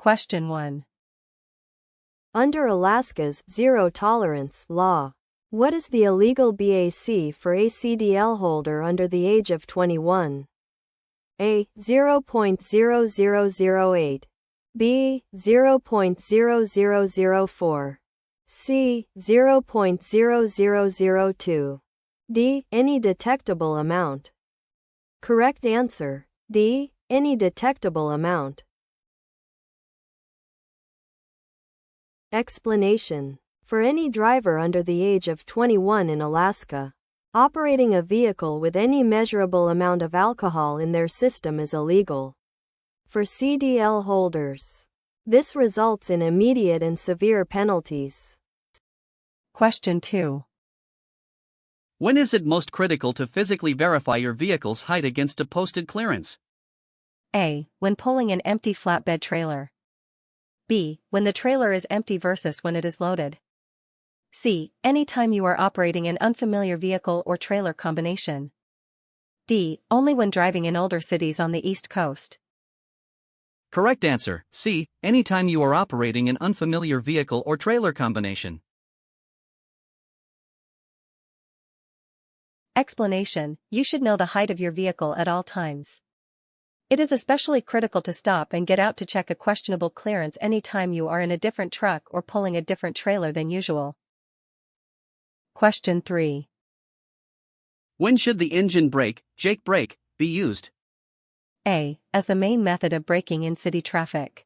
Question 1. Under Alaska's zero-tolerance law, what is the illegal BAC for a CDL holder under the age of 21? A. 0.0008. B. 0.0004. C. 0.0002. D. Any detectable amount. Correct answer: D. Any detectable amount. Explanation: for any driver under the age of 21 in Alaska, operating a vehicle with any measurable amount of alcohol in their system is illegal. For CDL holders, this results in immediate and severe penalties. Question 2. When is it most critical to physically verify your vehicle's height against a posted clearance? A. When pulling an empty flatbed trailer. B. When the trailer is empty versus when it is loaded. C. Anytime you are operating an unfamiliar vehicle or trailer combination. D. Only when driving in older cities on the East Coast. Correct answer: C. Anytime you are operating an unfamiliar vehicle or trailer combination. Explanation: you should know the height of your vehicle at all times. It is especially critical to stop and get out to check a questionable clearance anytime you are in a different truck or pulling a different trailer than usual. Question 3. When should the engine brake, Jake brake, be used? A. As the main method of braking in city traffic.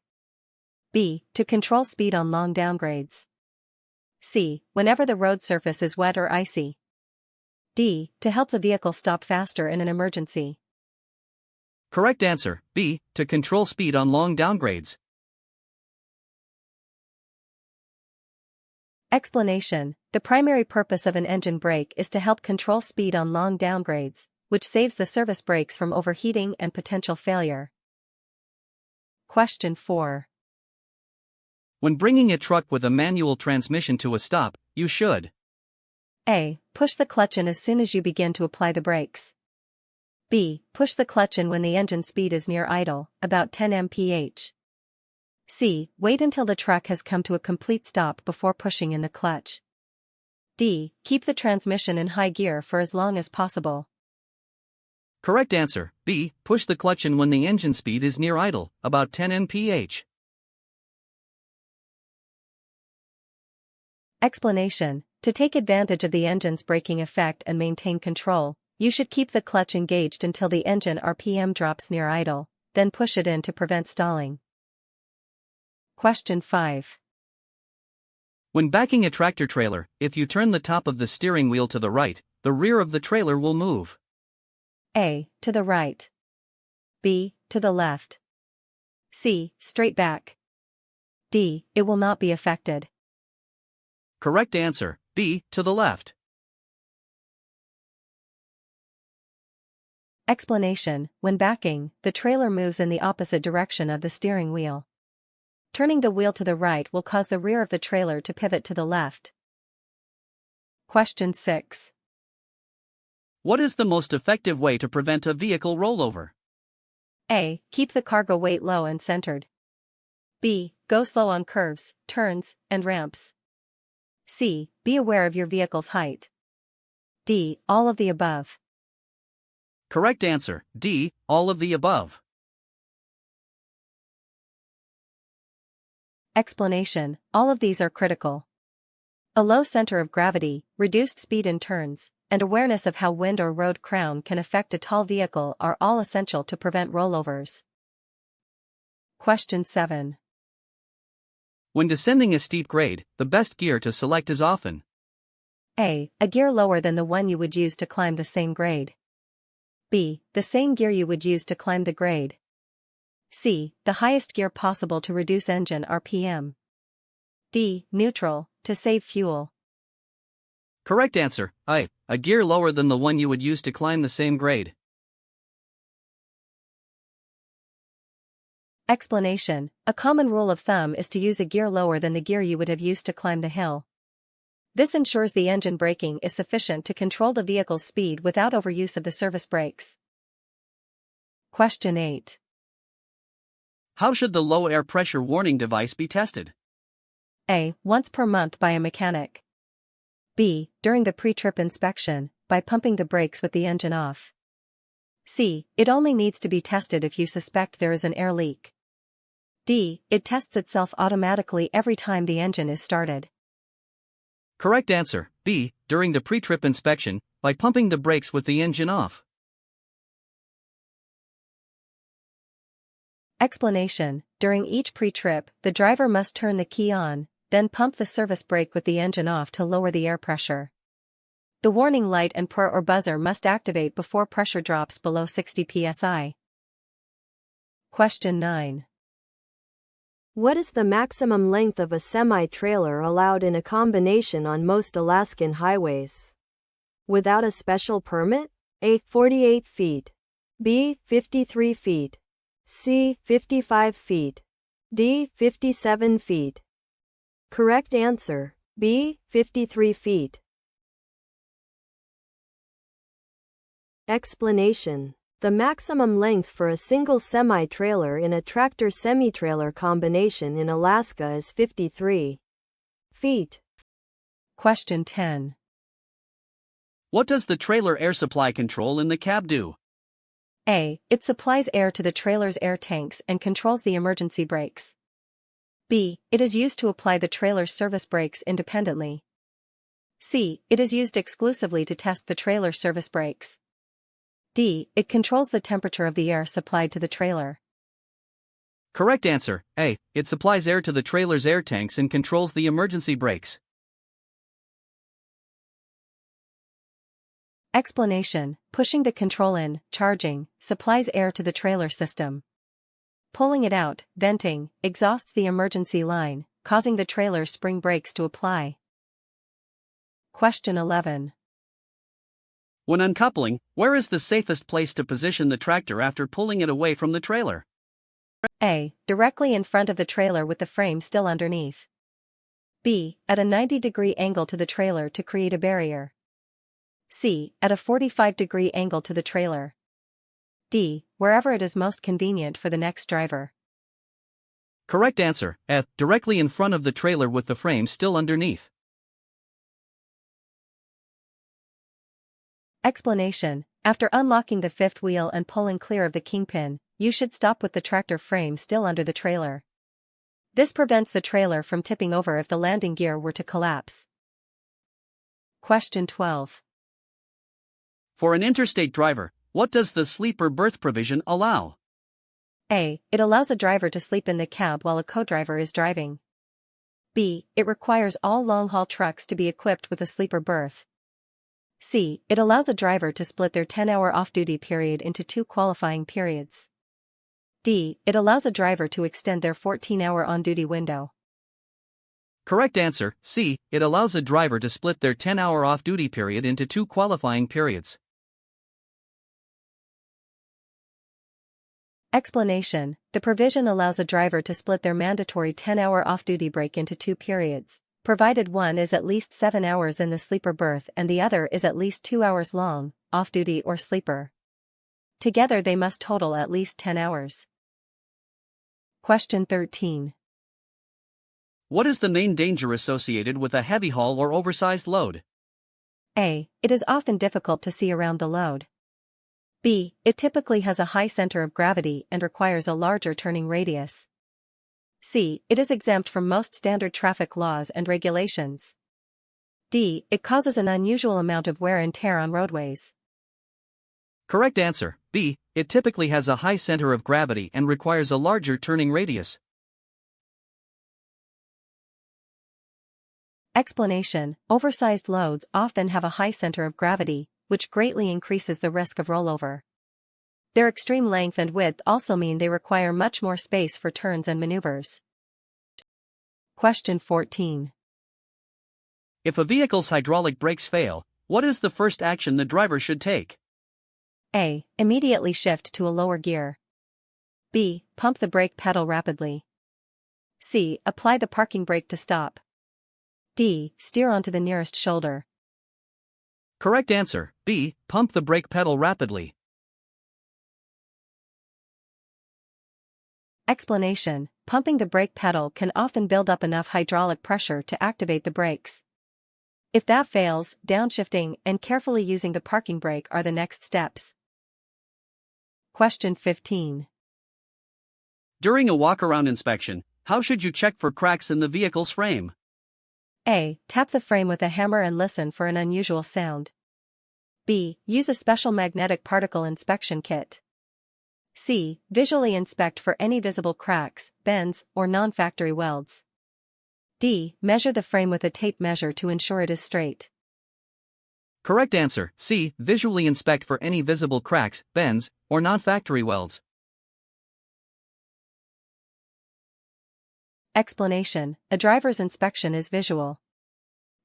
B. To control speed on long downgrades. C. Whenever the road surface is wet or icy. D. To help the vehicle stop faster in an emergency. Correct answer: B. To control speed on long downgrades. Explanation: the primary purpose of an engine brake is to help control speed on long downgrades, which saves the service brakes from overheating and potential failure. Question 4. When bringing a truck with a manual transmission to a stop, you should: A. Push the clutch in as soon as you begin to apply the brakes. B. Push the clutch in when the engine speed is near idle, about 10 mph. C. Wait until the truck has come to a complete stop before pushing in the clutch. D. Keep the transmission in high gear for as long as possible. Correct answer: B. Push the clutch in when the engine speed is near idle, about 10 mph. Explanation: to take advantage of the engine's braking effect and maintain control, you should keep the clutch engaged until the engine RPM drops near idle, then push it in to prevent stalling. Question 5. When backing a tractor trailer, if you turn the top of the steering wheel to the right, the rear of the trailer will move. A. To the right. B. To the left. C. Straight back. D. It will not be affected. Correct answer: B. To the left. Explanation: when backing, the trailer moves in the opposite direction of the steering wheel. Turning the wheel to the right will cause the rear of the trailer to pivot to the left. Question 6. What is the most effective way to prevent a vehicle rollover? A. Keep the cargo weight low and centered. B. Go slow on curves, turns, and ramps. C. Be aware of your vehicle's height. D. All of the above. Correct answer: D. All of the above. Explanation: all of these are critical. A low center of gravity, reduced speed in turns, and awareness of how wind or road crown can affect a tall vehicle are all essential to prevent rollovers. Question 7. When descending a steep grade, the best gear to select is often: A. A gear lower than the one you would use to climb the same grade. B. The same gear you would use to climb the grade. C. The highest gear possible to reduce engine RPM. D. Neutral, to save fuel. Correct answer: A. A gear lower than the one you would use to climb the same grade. Explanation: a common rule of thumb is to use a gear lower than the gear you would have used to climb the hill. This ensures the engine braking is sufficient to control the vehicle's speed without overuse of the service brakes. Question 8. How should the low air pressure warning device be tested? A. Once per month by a mechanic. B. During the pre-trip inspection, by pumping the brakes with the engine off. C. It only needs to be tested if you suspect there is an air leak. D. It tests itself automatically every time the engine is started. Correct answer, B. During the pre-trip inspection, by pumping the brakes with the engine off. Explanation. During each pre-trip, the driver must turn the key on, then pump the service brake with the engine off to lower the air pressure. The warning light and purr or buzzer must activate before pressure drops below 60 psi. Question 9. What is the maximum length of a semi-trailer allowed in a combination on most Alaskan highways? Without a special permit? A. 48 feet. B. 53 feet. C. 55 feet. D. 57 feet. Correct answer, B. 53 feet. Explanation. The maximum length for a single semi-trailer in a tractor-semi-trailer combination in Alaska is 53 feet. Question 10. What does the trailer air supply control in the cab do? A. It supplies air to the trailer's air tanks and controls the emergency brakes. B. It is used to apply the trailer's service brakes independently. C. It is used exclusively to test the trailer's service brakes. D. It controls the temperature of the air supplied to the trailer. Correct answer, A. It supplies air to the trailer's air tanks and controls the emergency brakes. Explanation. Pushing the control in, charging, supplies air to the trailer system. Pulling it out, venting, exhausts the emergency line, causing the trailer's spring brakes to apply. Question 11. When uncoupling, where is the safest place to position the tractor after pulling it away from the trailer? A. Directly in front of the trailer with the frame still underneath. B. At a 90-degree angle to the trailer to create a barrier. C. At a 45-degree angle to the trailer. D. Wherever it is most convenient for the next driver. Correct answer, F. Directly in front of the trailer with the frame still underneath. Explanation. After unlocking the fifth wheel and pulling clear of the kingpin, you should stop with the tractor frame still under the trailer. This prevents the trailer from tipping over if the landing gear were to collapse. Question 12. For an interstate driver, what does the sleeper berth provision allow? A. It allows a driver to sleep in the cab while a co-driver is driving. B. It requires all long-haul trucks to be equipped with a sleeper berth. C. It allows a driver to split their 10-hour off-duty period into 2 qualifying periods. D. It allows a driver to extend their 14-hour on-duty window. Correct answer, C. It allows a driver to split their 10-hour off-duty period into 2 qualifying periods. Explanation. The provision allows a driver to split their mandatory 10-hour off-duty break into 2 periods, provided one is at least 7 hours in the sleeper berth and the other is at least 2 hours long, off-duty or sleeper. Together they must total at least 10 hours. Question 13. What is the main danger associated with a heavy haul or oversized load? A. It is often difficult to see around the load. B. It typically has a high center of gravity and requires a larger turning radius. C. It is exempt from most standard traffic laws and regulations. D. It causes an unusual amount of wear and tear on roadways. Correct answer, B. It typically has a high center of gravity and requires a larger turning radius. Explanation. Oversized loads often have a high center of gravity, which greatly increases the risk of rollover. Their extreme length and width also mean they require much more space for turns and maneuvers. Question 14. If a vehicle's hydraulic brakes fail, what is the first action the driver should take? A. Immediately shift to a lower gear. B. Pump the brake pedal rapidly. C. Apply the parking brake to stop. D. Steer onto the nearest shoulder. Correct answer, B. Pump the brake pedal rapidly. Explanation: pumping the brake pedal can often build up enough hydraulic pressure to activate the brakes. If that fails, downshifting and carefully using the parking brake are the next steps. Question 15. During a walk-around inspection, how should you check for cracks in the vehicle's frame? A. Tap the frame with a hammer and listen for an unusual sound. B. Use a special magnetic particle inspection kit. C. Visually inspect for any visible cracks, bends, or non-factory welds. D. Measure the frame with a tape measure to ensure it is straight. Correct answer: C. Visually inspect for any visible cracks, bends, or non-factory welds. Explanation: a driver's inspection is visual.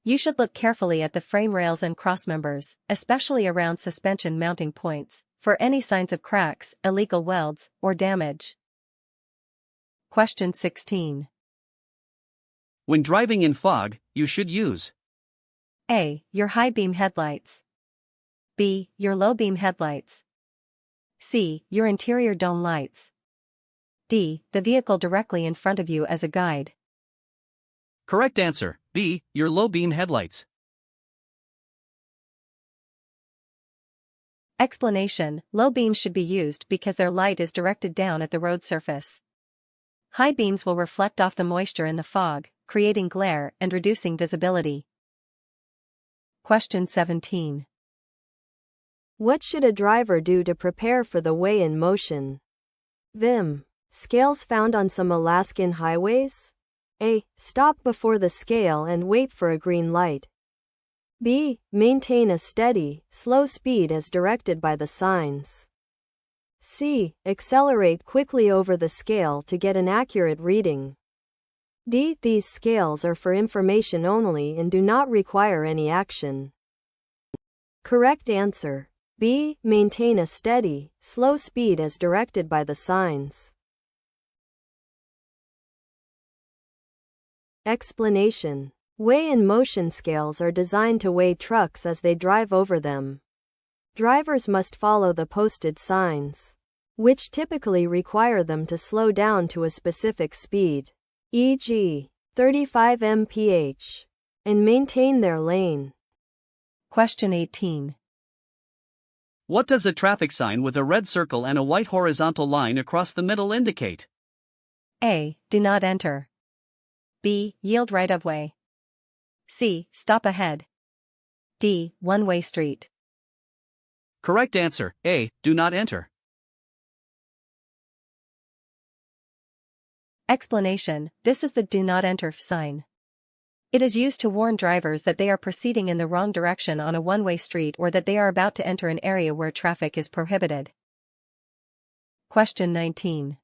You should look carefully at the frame rails and crossmembers, especially around suspension mounting points, for any signs of cracks, illegal welds, or damage. Question 16. When driving in fog, you should use A. Your high beam headlights. B. Your low beam headlights. C. Your interior dome lights. D. The vehicle directly in front of you as a guide. Correct answer: B. Your low beam headlights. Explanation: low beams should be used because their light is directed down at the road surface. High beams will reflect off the moisture in the fog, creating glare and reducing visibility. Question 17. What should a driver do to prepare for the weigh-in motion? VIM. Scales found on some Alaskan highways? A. Stop before the scale and wait for a green light. B. Maintain a steady, slow speed as directed by the signs. C. Accelerate quickly over the scale to get an accurate reading. D. These scales are for information only and do not require any action. Correct answer: B. Maintain a steady, slow speed as directed by the signs. Explanation: weigh-in motion scales are designed to weigh trucks as they drive over them. Drivers must follow the posted signs, which typically require them to slow down to a specific speed, e.g., 35 mph, and maintain their lane. Question 18. What does a traffic sign with a red circle and a white horizontal line across the middle indicate? A. Do not enter. B. Yield right of way. C. Stop ahead. D. One-way street. Correct answer: A. Do not enter. Explanation: this is the do not enter sign. It is used to warn drivers that they are proceeding in the wrong direction on a one-way street or that they are about to enter an area where traffic is prohibited. Question 19.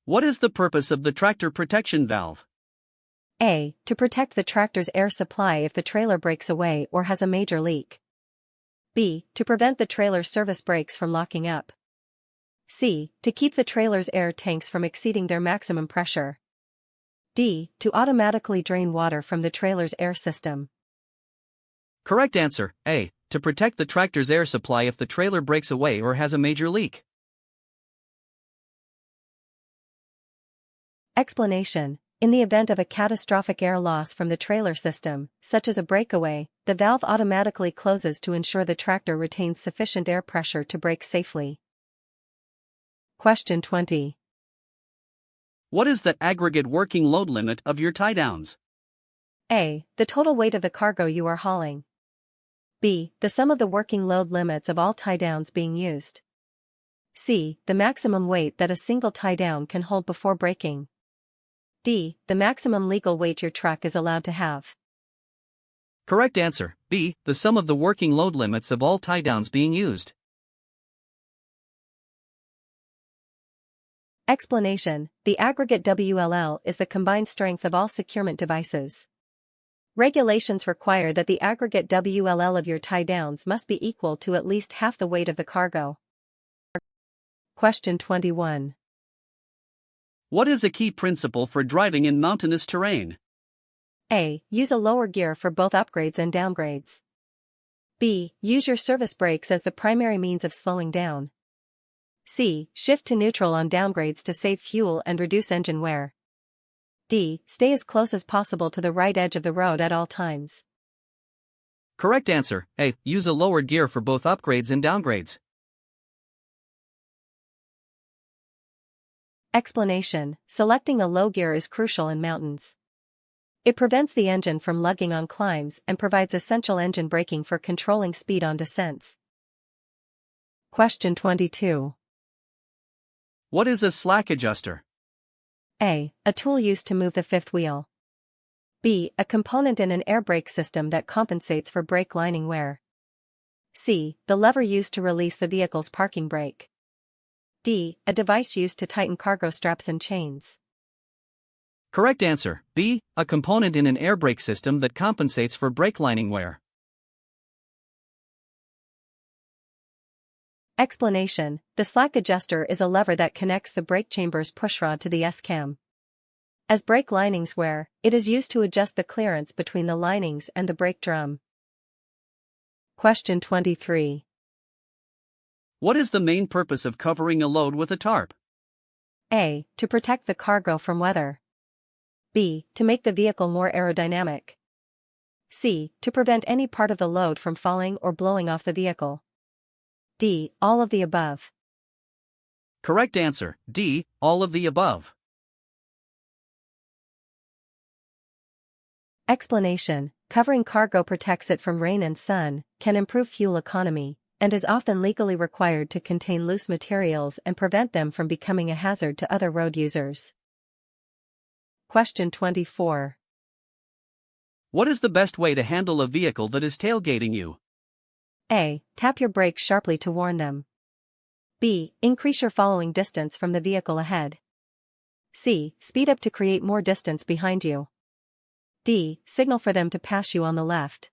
What is the purpose of the tractor protection valve? A. To protect the tractor's air supply if the trailer breaks away or has a major leak. B. To prevent the trailer's service brakes from locking up. C. To keep the trailer's air tanks from exceeding their maximum pressure. D. To automatically drain water from the trailer's air system. Correct answer: A. To protect the tractor's air supply if the trailer breaks away or has a major leak. Explanation: in the event of a catastrophic air loss from the trailer system, such as a breakaway, the valve automatically closes to ensure the tractor retains sufficient air pressure to brake safely. Question 20. What is the aggregate working load limit of your tie-downs? A. The total weight of the cargo you are hauling. B. The sum of the working load limits of all tie-downs being used. C. The maximum weight that a single tie-down can hold before braking. D. The maximum legal weight your truck is allowed to have. Correct answer: B. The sum of the working load limits of all tie-downs being used. Explanation: the aggregate WLL is the combined strength of all securement devices. Regulations require that the aggregate WLL of your tie-downs must be equal to at least half the weight of the cargo. Question 21. What is a key principle for driving in mountainous terrain? A. Use a lower gear for both upgrades and downgrades. B. Use your service brakes as the primary means of slowing down. C. Shift to neutral on downgrades to save fuel and reduce engine wear. D. Stay as close as possible to the right edge of the road at all times. Correct answer, A. Use a lower gear for both upgrades and downgrades. Explanation: selecting a low gear is crucial in mountains. It prevents the engine from lugging on climbs and provides essential engine braking for controlling speed on descents. Question 22. What is a slack adjuster? A. A tool used to move the fifth wheel. B. A component in an air brake system that compensates for brake lining wear. C. The lever used to release the vehicle's parking brake. D. A device used to tighten cargo straps and chains. Correct answer, B. A component in an air brake system that compensates for brake lining wear. Explanation: the slack adjuster is a lever that connects the brake chamber's pushrod to the S-cam. As brake linings wear, it is used to adjust the clearance between the linings and the brake drum. Question 23. What is the main purpose of covering a load with a tarp? A. To protect the cargo from weather. B. To make the vehicle more aerodynamic. C. To prevent any part of the load from falling or blowing off the vehicle. D. All of the above. Correct answer, D. All of the above. Explanation: covering cargo protects it from rain and sun, can improve fuel economy, and is often legally required to contain loose materials and prevent them from becoming a hazard to other road users. Question 24. What is the best way to handle a vehicle that is tailgating you? A. Tap your brakes sharply to warn them. B. Increase your following distance from the vehicle ahead. C. Speed up to create more distance behind you. D. Signal for them to pass you on the left.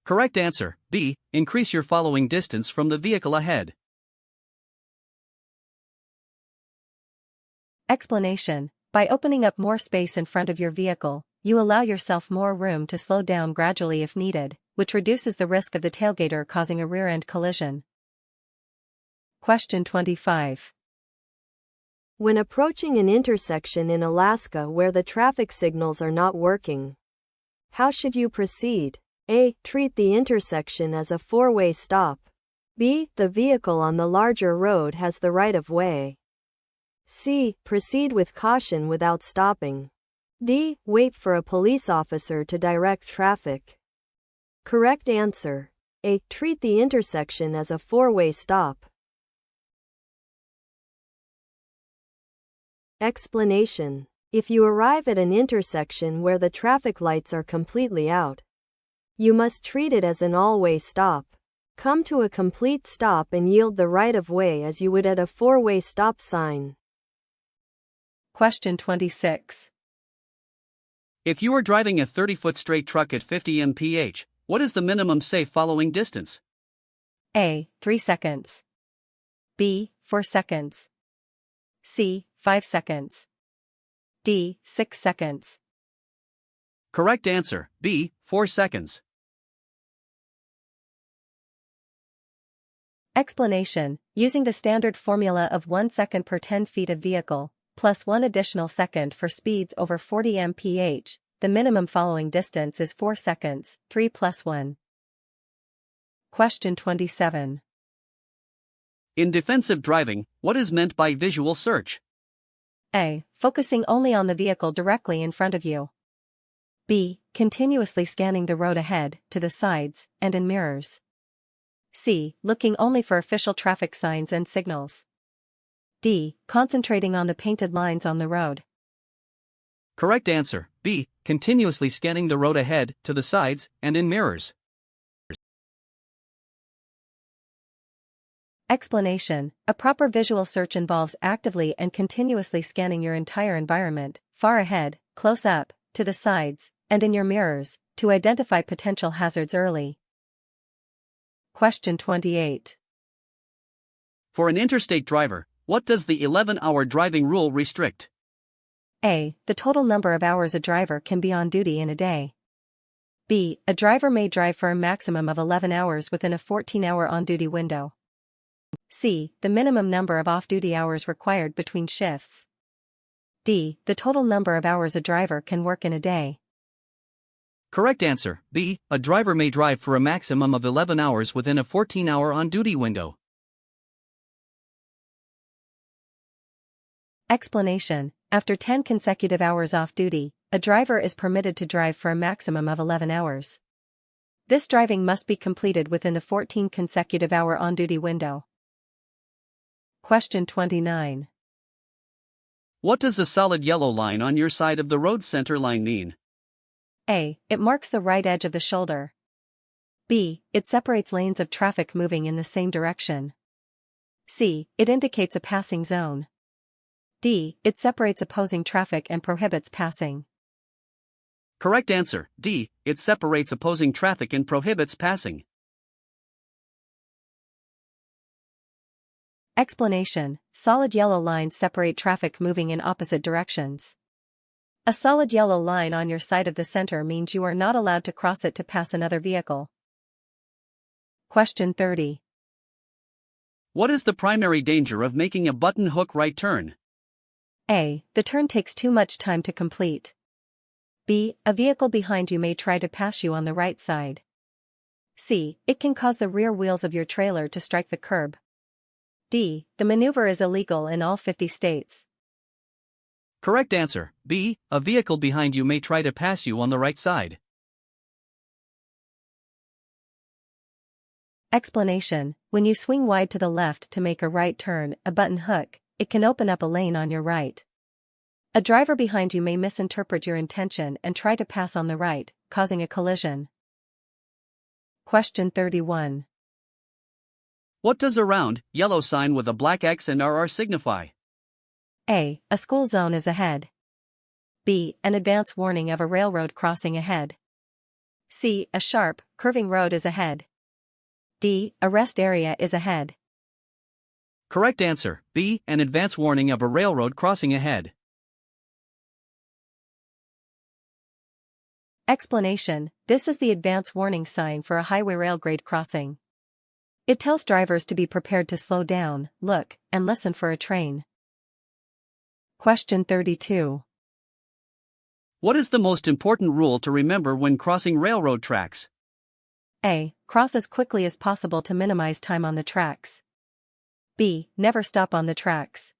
Correct answer, B. Increase your following distance from the vehicle ahead. Explanation: by opening up more space in front of your vehicle, you allow yourself more room to slow down gradually if needed, which reduces the risk of the tailgater causing a rear-end collision. Question 25. When approaching an intersection in Alaska where the traffic signals are not working, how should you proceed? A. Treat the intersection as a four-way stop. B. The vehicle on the larger road has the right of way. C. Proceed with caution without stopping. D. Wait for a police officer to direct traffic. Correct answer: A. Treat the intersection as a four-way stop. Explanation: if you arrive at an intersection where the traffic lights are completely out, you must treat it as an all-way stop. Come to a complete stop and yield the right of way as you would at a four-way stop sign. Question 26. If you are driving a 30-foot straight truck at 50 mph, what is the minimum safe following distance? A. 3 seconds. B. 4 seconds. C. 5 seconds. D. 6 seconds. Correct answer, B. 4 seconds. Explanation: using the standard formula of 1 second per 10 feet of vehicle, plus 1 additional second for speeds over 40 mph, the minimum following distance is 4 seconds, 3 plus 1. Question 27. In defensive driving, what is meant by visual search? A. Focusing only on the vehicle directly in front of you. B. Continuously scanning the road ahead, to the sides, and in mirrors. C. Looking only for official traffic signs and signals. D. Concentrating on the painted lines on the road. Correct answer, B. Continuously scanning the road ahead, to the sides, and in mirrors. Explanation: a proper visual search involves actively and continuously scanning your entire environment, far ahead, close up, to the sides, and in your mirrors, to identify potential hazards early. Question 28. For an interstate driver, what does the 11-hour driving rule restrict? A. The total number of hours a driver can be on duty in a day. B. A driver may drive for a maximum of 11 hours within a 14-hour on-duty window. C. The minimum number of off-duty hours required between shifts. D. The total number of hours a driver can work in a day. Correct answer, B. A driver may drive for a maximum of 11 hours within a 14-hour on-duty window. Explanation. After 10 consecutive hours off-duty, a driver is permitted to drive for a maximum of 11 hours. This driving must be completed within the 14 consecutive hour on-duty window. Question 29. What does the solid yellow line on your side of the road center line mean? A. It marks the right edge of the shoulder. B. It separates lanes of traffic moving in the same direction. C. It indicates a passing zone. D. It separates opposing traffic and prohibits passing. Correct answer, D. It separates opposing traffic and prohibits passing. Explanation. Solid yellow lines separate traffic moving in opposite directions. A solid yellow line on your side of the center means you are not allowed to cross it to pass another vehicle. Question 30. What is the primary danger of making a button hook right turn? A. The turn takes too much time to complete. B. A vehicle behind you may try to pass you on the right side. C. It can cause the rear wheels of your trailer to strike the curb. D. The maneuver is illegal in all 50 states. Correct answer, B. A vehicle behind you may try to pass you on the right side. Explanation. When you swing wide to the left to make a right turn, a button hook, it can open up a lane on your right. A driver behind you may misinterpret your intention and try to pass on the right, causing a collision. Question 31. What does a round, yellow sign with a black X and RR signify? A. A school zone is ahead. B. An advance warning of a railroad crossing ahead. C. A sharp, curving road is ahead. D. A rest area is ahead. Correct answer, B. An advance warning of a railroad crossing ahead. Explanation. This is the advance warning sign for a highway rail grade crossing. It tells drivers to be prepared to slow down, look, and listen for a train. Question 32. What is the most important rule to remember when crossing railroad tracks? A. Cross as quickly as possible to minimize time on the tracks. B. Never stop on the tracks.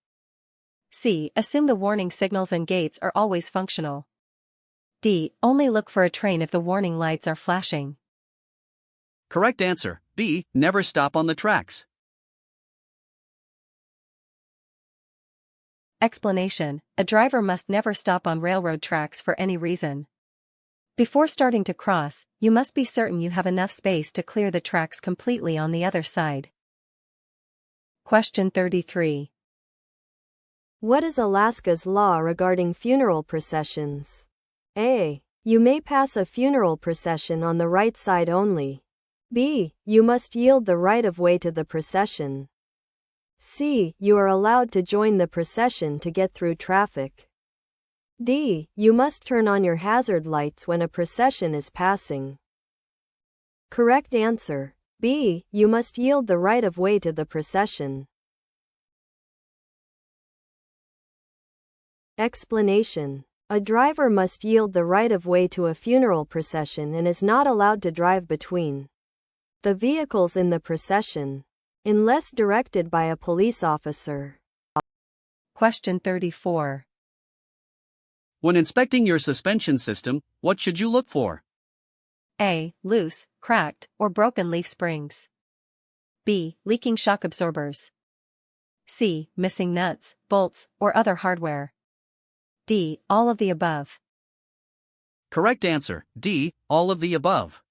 C. Assume the warning signals and gates are always functional. D. Only look for a train if the warning lights are flashing. Correct answer, B. Never stop on the tracks. Explanation. A driver must never stop on railroad tracks for any reason. Before starting to cross, you must be certain you have enough space to clear the tracks completely on the other side. Question 33. What is Alaska's law regarding funeral processions? A. You may pass a funeral procession on the right side only. B. You must yield the right of way to the procession. C. You are allowed to join the procession to get through traffic. D. You must turn on your hazard lights when a procession is passing. Correct answer. B. You must yield the right of way to the procession. Explanation. A driver must yield the right of way to a funeral procession and is not allowed to drive between the vehicles in the procession, unless directed by a police officer. Question 34. When inspecting your suspension system, what should you look for? A. Loose, cracked, or broken leaf springs. B. Leaking shock absorbers. C. Missing nuts, bolts, or other hardware. D. All of the above. Correct answer, D. All of the above.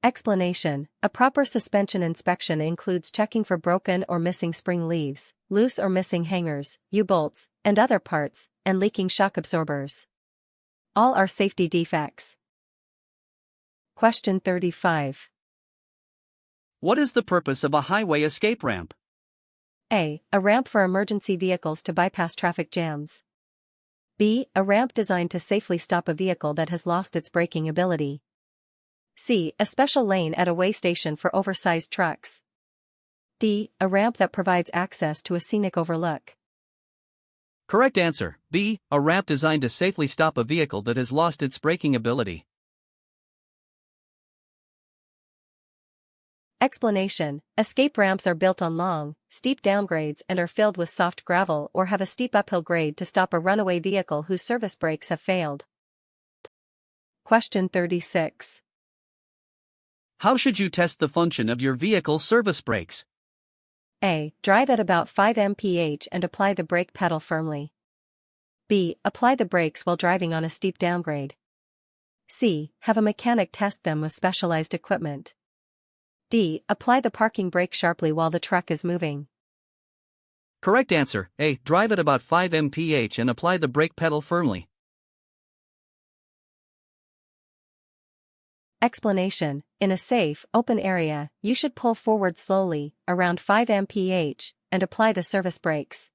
Explanation. A proper suspension inspection includes checking for broken or missing spring leaves, loose or missing hangers, U-bolts, and other parts, and leaking shock absorbers. All are safety defects. Question 35. What is the purpose of a highway escape ramp? A. A ramp for emergency vehicles to bypass traffic jams. B. A ramp designed to safely stop a vehicle that has lost its braking ability. C. A special lane at a way station for oversized trucks. D. A ramp that provides access to a scenic overlook. Correct answer, B. A ramp designed to safely stop a vehicle that has lost its braking ability. Explanation: escape ramps are built on long, steep downgrades and are filled with soft gravel or have a steep uphill grade to stop a runaway vehicle whose service brakes have failed. Question 36. How should you test the function of your vehicle's service brakes? A. Drive at about 5 mph and apply the brake pedal firmly. B. Apply the brakes while driving on a steep downgrade. C. Have a mechanic test them with specialized equipment. D. Apply the parking brake sharply while the truck is moving. Correct answer, A. Drive at about 5 mph and apply the brake pedal firmly. Explanation: in a safe, open area, you should pull forward slowly, around 5 mph, and apply the service brakes.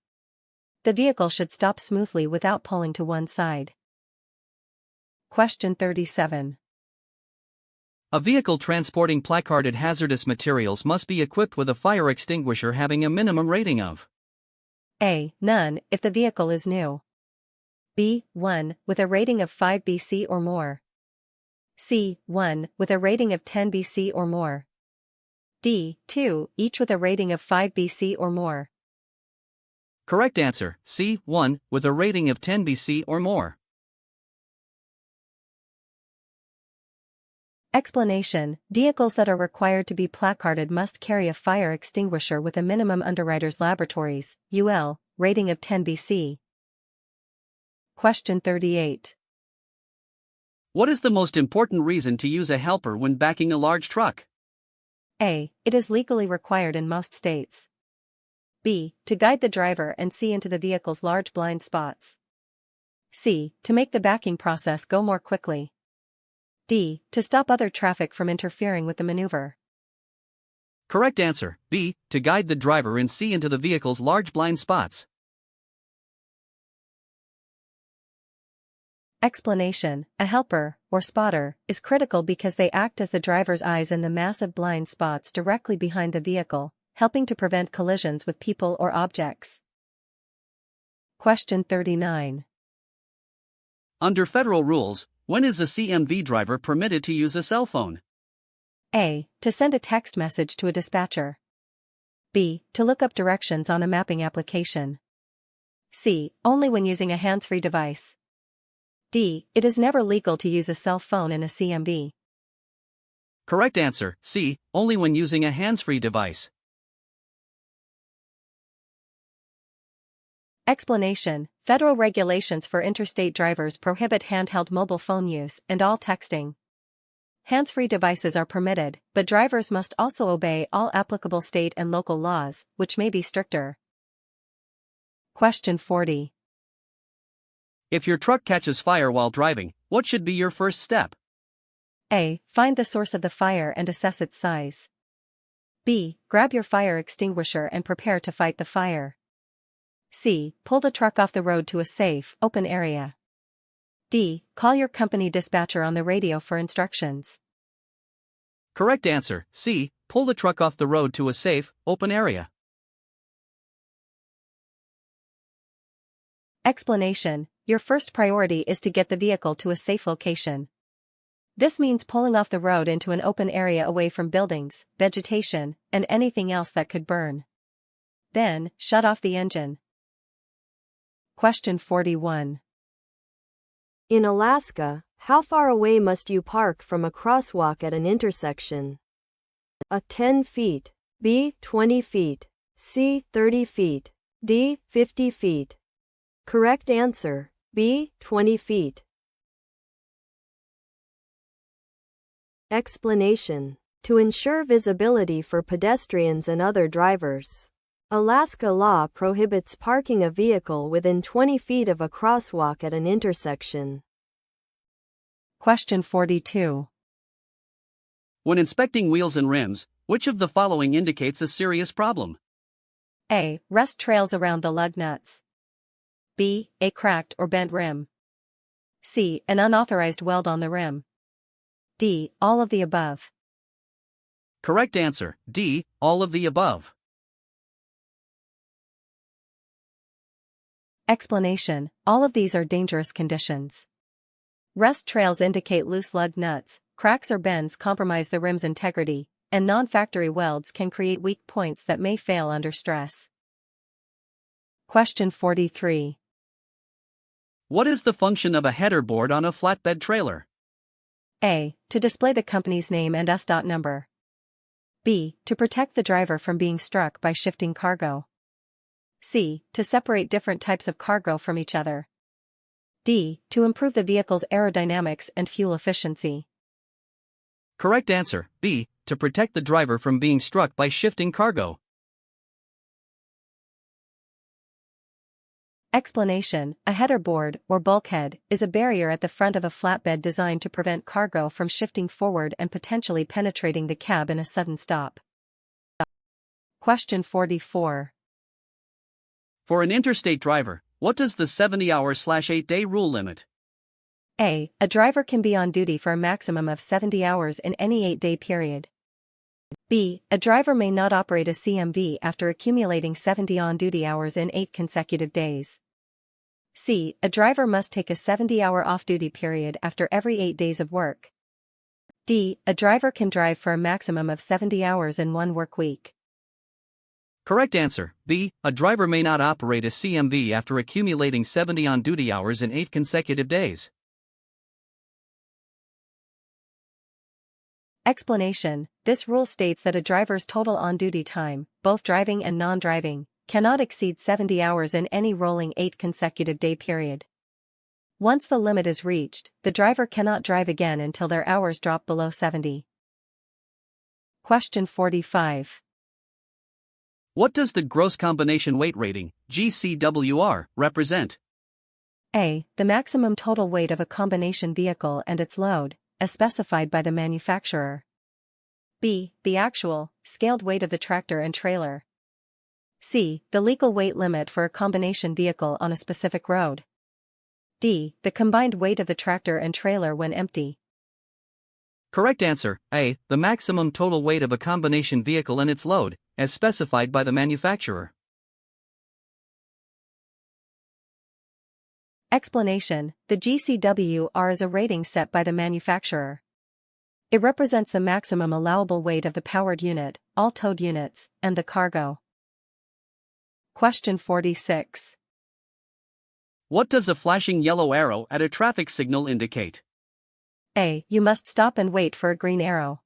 The vehicle should stop smoothly without pulling to one side. Question 37. A vehicle transporting placarded hazardous materials must be equipped with a fire extinguisher having a minimum rating of A. None, if the vehicle is new. B. 1, with a rating of 5 BC or more. C. 1, with a rating of 10 BC or more. D. 2, each with a rating of 5 BC or more. Correct answer, C. 1, with a rating of 10 BC or more. Explanation: vehicles that are required to be placarded must carry a fire extinguisher with a minimum Underwriters Laboratories, UL, rating of 10 BC. Question 38. What is the most important reason to use a helper when backing a large truck? A. It is legally required in most states. B. To guide the driver and see into the vehicle's large blind spots. C. To make the backing process go more quickly. D. To stop other traffic from interfering with the maneuver. Correct answer, B. To guide the driver and see into the vehicle's large blind spots. Explanation: a helper, or spotter, is critical because they act as the driver's eyes in the massive blind spots directly behind the vehicle, helping to prevent collisions with people or objects. Question 39. Under federal rules, when is a CMV driver permitted to use a cell phone? A. To send a text message to a dispatcher. B. To look up directions on a mapping application. C. Only when using a hands-free device. D. It is never legal to use a cell phone in a CMV. Correct answer, C. Only when using a hands-free device. Explanation: federal regulations for interstate drivers prohibit handheld mobile phone use and all texting. Hands-free devices are permitted, but drivers must also obey all applicable state and local laws, which may be stricter. Question 40. If your truck catches fire while driving, what should be your first step? A. Find the source of the fire and assess its size. B. Grab your fire extinguisher and prepare to fight the fire. C. Pull the truck off the road to a safe, open area. D. Call your company dispatcher on the radio for instructions. Correct answer, C. Pull the truck off the road to a safe, open area. Explanation: your first priority is to get the vehicle to a safe location. This means pulling off the road into an open area away from buildings, vegetation, and anything else that could burn. Then, shut off the engine. Question 41. In Alaska, how far away must you park from a crosswalk at an intersection? A. 10 feet. B. 20 feet. C. 30 feet. D. 50 feet. Correct answer, B. 20 feet. Explanation: to ensure visibility for pedestrians and other drivers, Alaska law prohibits parking a vehicle within 20 feet of a crosswalk at an intersection. Question 42. When inspecting wheels and rims, which of the following indicates a serious problem? A. Rust trails around the lug nuts. B. A cracked or bent rim. C. An unauthorized weld on the rim. D. All of the above. Correct answer, D. All of the above. Explanation: all of these are dangerous conditions. Rust trails indicate loose lug nuts, cracks or bends compromise the rim's integrity, and non-factory welds can create weak points that may fail under stress. Question 43. What is the function of a header board on a flatbed trailer? A. To display the company's name and SDOT number. B. To protect the driver from being struck by shifting cargo. C. To separate different types of cargo from each other. D. To improve the vehicle's aerodynamics and fuel efficiency. Correct answer, B. To protect the driver from being struck by shifting cargo. Explanation: a header board, or bulkhead, is a barrier at the front of a flatbed designed to prevent cargo from shifting forward and potentially penetrating the cab in a sudden stop. Question 44. For an interstate driver, what does the 70-hour/8-day rule limit? A. A driver can be on duty for a maximum of 70 hours in any 8-day period. B. A driver may not operate a CMV after accumulating 70 on-duty hours in 8 consecutive days. C. A driver must take a 70-hour off-duty period after every 8 days of work. D. A driver can drive for a maximum of 70 hours in 1 work week. Correct answer, B. A driver may not operate a CMV after accumulating 70 on-duty hours in 8 consecutive days. Explanation: this rule states that a driver's total on-duty time, both driving and non-driving, cannot exceed 70 hours in any rolling 8 consecutive day period. Once the limit is reached, the driver cannot drive again until their hours drop below 70. Question 45. What does the gross combination weight rating, GCWR, represent? A. The maximum total weight of a combination vehicle and its load, as specified by the manufacturer. B. The actual, scaled weight of the tractor and trailer. C. The legal weight limit for a combination vehicle on a specific road. D. The combined weight of the tractor and trailer when empty. Correct answer, A. The maximum total weight of a combination vehicle and its load, as specified by the manufacturer. Explanation: the GCWR is a rating set by the manufacturer. It represents the maximum allowable weight of the powered unit, all towed units, and the cargo. Question 46. What does a flashing yellow arrow at a traffic signal indicate? A. You must stop and wait for a green arrow.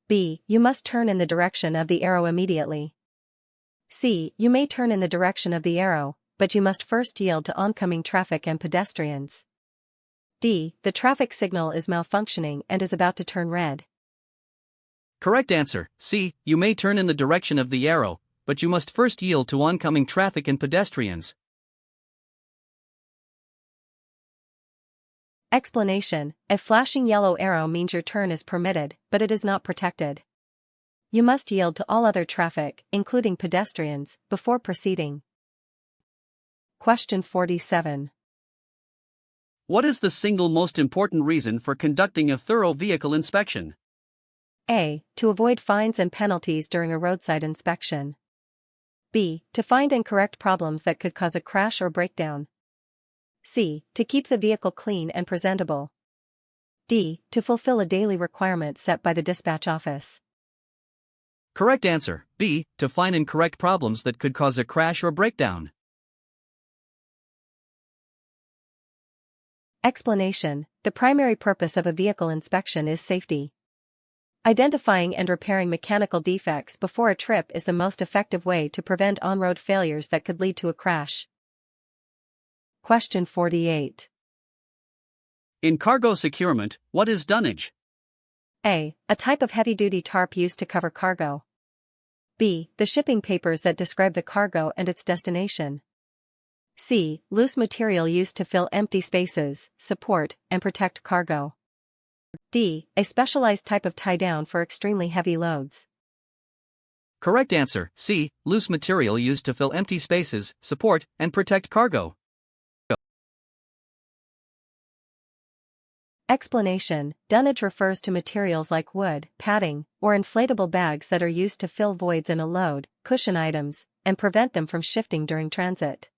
B. You must turn in the direction of the arrow immediately. C. You may turn in the direction of the arrow, but you must first yield to oncoming traffic and pedestrians. D. The traffic signal is malfunctioning and is about to turn red. Correct answer, C. You may turn in the direction of the arrow, but you must first yield to oncoming traffic and pedestrians. Explanation: a flashing yellow arrow means your turn is permitted, but it is not protected. You must yield to all other traffic, including pedestrians, before proceeding. Question 47. What is the single most important reason for conducting a thorough vehicle inspection? A. To avoid fines and penalties during a roadside inspection. B. To find and correct problems that could cause a crash or breakdown. C. To keep the vehicle clean and presentable. D. To fulfill a daily requirement set by the dispatch office. Correct answer, B. To find and correct problems that could cause a crash or breakdown. Explanation: the primary purpose of a vehicle inspection is safety. Identifying and repairing mechanical defects before a trip is the most effective way to prevent on-road failures that could lead to a crash. Question 48. In cargo securement, what is dunnage? A. A type of heavy-duty tarp used to cover cargo. B. The shipping papers that describe the cargo and its destination. C. Loose material used to fill empty spaces, support, and protect cargo. D. A specialized type of tie-down for extremely heavy loads. Correct answer, C. Loose material used to fill empty spaces, support, and protect cargo. Explanation: dunnage refers to materials like wood, padding, or inflatable bags that are used to fill voids in a load, cushion items, and prevent them from shifting during transit.